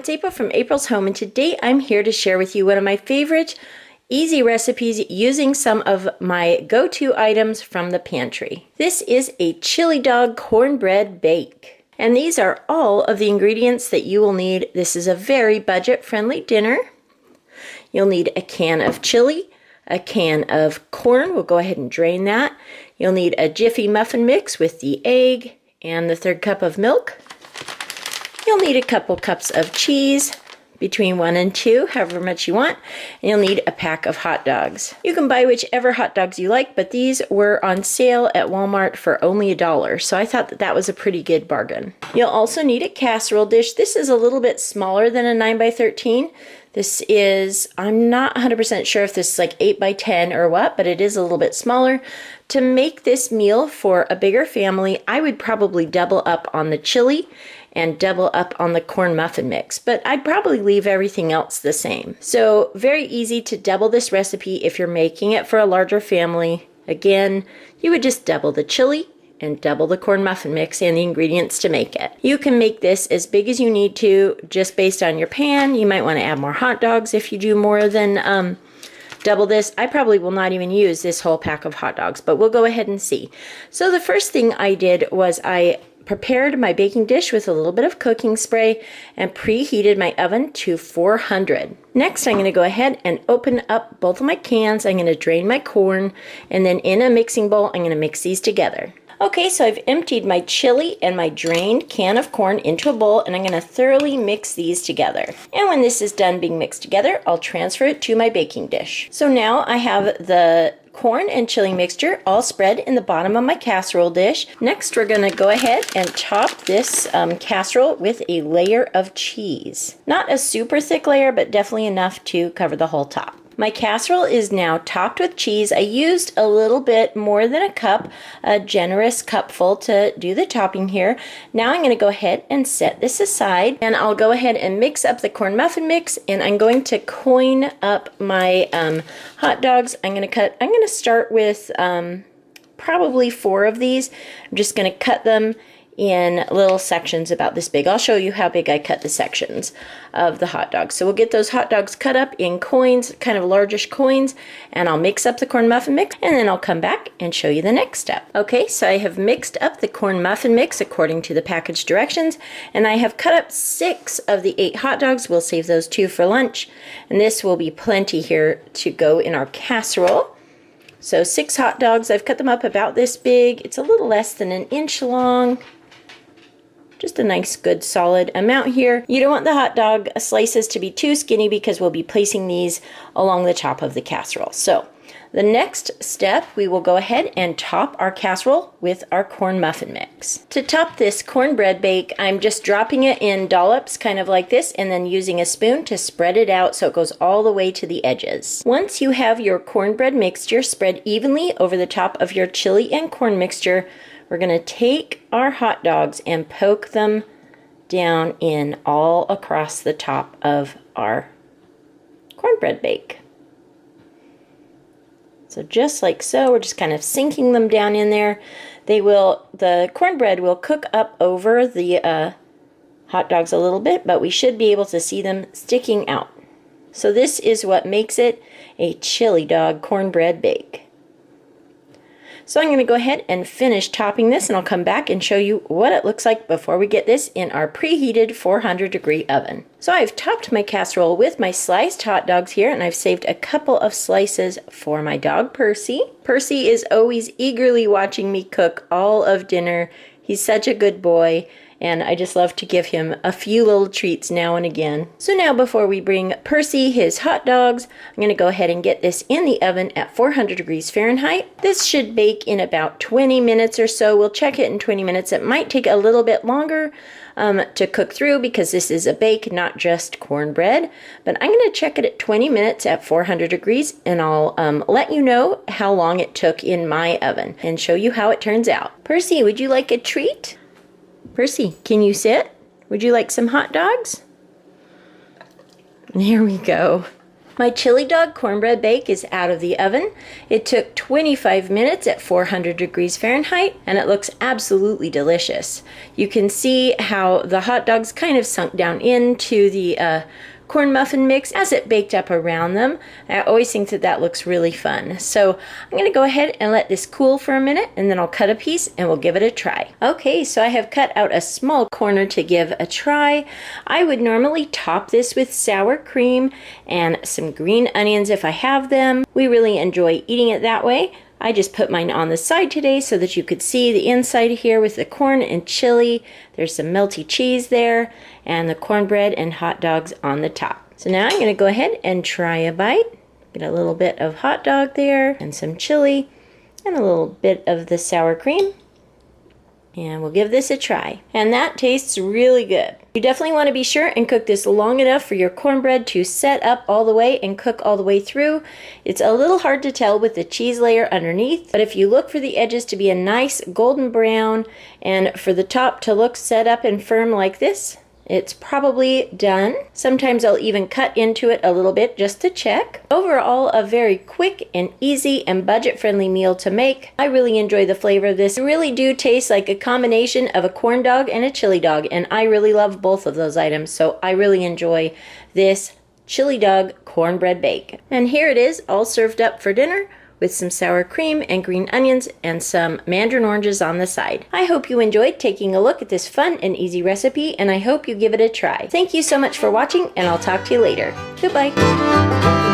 it's April from April's Home, and today I'm here to share with you one of my favorite easy recipes using some of my go-to items from the pantry. This is a Chili Dog Cornbread Bake, and these are all of the ingredients that you will need. This is a very budget-friendly dinner. You'll need a can of chili, a can of corn. We'll go ahead and drain that. You'll need a Jiffy muffin mix with the egg and the 1/3 cup of milk. You'll need a couple cups of cheese, between 1 and 2, however much you want. And you'll need a pack of hot dogs. You can buy whichever hot dogs you like, but these were on sale at Walmart for only $1, so I thought that was a pretty good bargain. You'll also need a casserole dish. This is a little bit smaller than a 9 by 13. This is, I'm not 100% sure if this is like 8 by 10 or what, but it is a little bit smaller. To make this meal for a bigger family, I would probably double up on the chili and double up on the corn muffin mix, but I'd probably leave everything else the same. So very easy to double this recipe if you're making it for a larger family. Again, you would just double the chili and double the corn muffin mix and the ingredients to make it. You can make this as big as you need to, just based on your pan. You might want to add more hot dogs if you do more than double this. I probably will not even use this whole pack of hot dogs, but we'll go ahead and see. So the first thing I did was I prepared my baking dish with a little bit of cooking spray and preheated my oven to 400. Next, I'm going to go ahead and open up both of my cans. I'm going to drain my corn, and then in a mixing bowl, I'm going to mix these together. Okay, so I've emptied my chili and my drained can of corn into a bowl, and I'm going to thoroughly mix these together. And when this is done being mixed together, I'll transfer it to my baking dish. So now I have the corn and chili mixture all spread in the bottom of my casserole dish. Next, we're going to go ahead and top this casserole with a layer of cheese. Not a super thick layer, but definitely enough to cover the whole top. My casserole is now topped with cheese. I used a little bit more than a cup, a generous cupful to do the topping here. Now I'm going to go ahead and set this aside, and I'll go ahead and mix up the corn muffin mix, and I'm going to coin up my hot dogs. I'm going to start with probably 4 of these. I'm just going to cut them in little sections about this big. I'll show you how big I cut the sections of the hot dogs. So we'll get those hot dogs cut up in coins, kind of largish coins, and I'll mix up the corn muffin mix, and then I'll come back and show you the next step. Okay, so I have mixed up the corn muffin mix according to the package directions, and I have cut up 6 of the 8 hot dogs. We'll save those 2 for lunch, and this will be plenty here to go in our casserole. So 6 hot dogs, I've cut them up about this big. It's a little less than 1 inch long. Just a nice, good, solid amount here. You don't want the hot dog slices to be too skinny because we'll be placing these along the top of the casserole. So the next step, we will go ahead and top our casserole with our corn muffin mix. To top this cornbread bake, I'm just dropping it in dollops, kind of like this, and then using a spoon to spread it out so it goes all the way to the edges. Once you have your cornbread mixture spread evenly over the top of your chili and corn mixture, we're going to take our hot dogs and poke them down in all across the top of our cornbread bake. So just like so, we're just kind of sinking them down in there. The cornbread will cook up over the hot dogs a little bit, but we should be able to see them sticking out. So this is what makes it a Chili Dog Cornbread Bake. So I'm going to go ahead and finish topping this, and I'll come back and show you what it looks like before we get this in our preheated 400-degree oven. So I've topped my casserole with my sliced hot dogs here, and I've saved a couple of slices for my dog Percy. Percy is always eagerly watching me cook all of dinner. He's such a good boy, and I just love to give him a few little treats now and again. So now before we bring Percy his hot dogs, I'm going to go ahead and get this in the oven at 400 degrees Fahrenheit. This should bake in about 20 minutes or so. We'll check it in 20 minutes. It might take a little bit longer to cook through because this is a bake, not just cornbread. But I'm going to check it at 20 minutes at 400 degrees, and I'll let you know how long it took in my oven and show you how it turns out. Percy, would you like a treat? Percy, can you sit? Would you like some hot dogs? There we go. My Chili Dog Cornbread Bake is out of the oven. It took 25 minutes at 400 degrees Fahrenheit, and it looks absolutely delicious. You can see how the hot dogs kind of sunk down into the corn muffin mix as it baked up around them. I always think that that looks really fun. So I'm going to go ahead and let this cool for a minute, and then I'll cut a piece and we'll give it a try. Okay, so I have cut out a small corner to give a try. I would normally top this with sour cream and some green onions if I have them. We really enjoy eating it that way. I just put mine on the side today so that you could see the inside here with the corn and chili. There's some melty cheese there, and the cornbread and hot dogs on the top. So now I'm going to go ahead and try a bite. Get a little bit of hot dog there, and some chili, and a little bit of the sour cream. And we'll give this a try. And that tastes really good. You definitely want to be sure and cook this long enough for your cornbread to set up all the way and cook all the way through. It's a little hard to tell with the cheese layer underneath, but if you look for the edges to be a nice golden brown and for the top to look set up and firm like this, it's probably done. Sometimes I'll even cut into it a little bit just to check. Overall, a very quick and easy and budget-friendly meal to make. I really enjoy the flavor of this. It really do taste like a combination of a corn dog and a chili dog, and I really love both of those items, so I really enjoy this Chili Dog Cornbread Bake. And here it is, all served up for dinner, with some sour cream and green onions and some mandarin oranges on the side. I hope you enjoyed taking a look at this fun and easy recipe, and I hope you give it a try. Thank you so much for watching, and I'll talk to you later. Goodbye.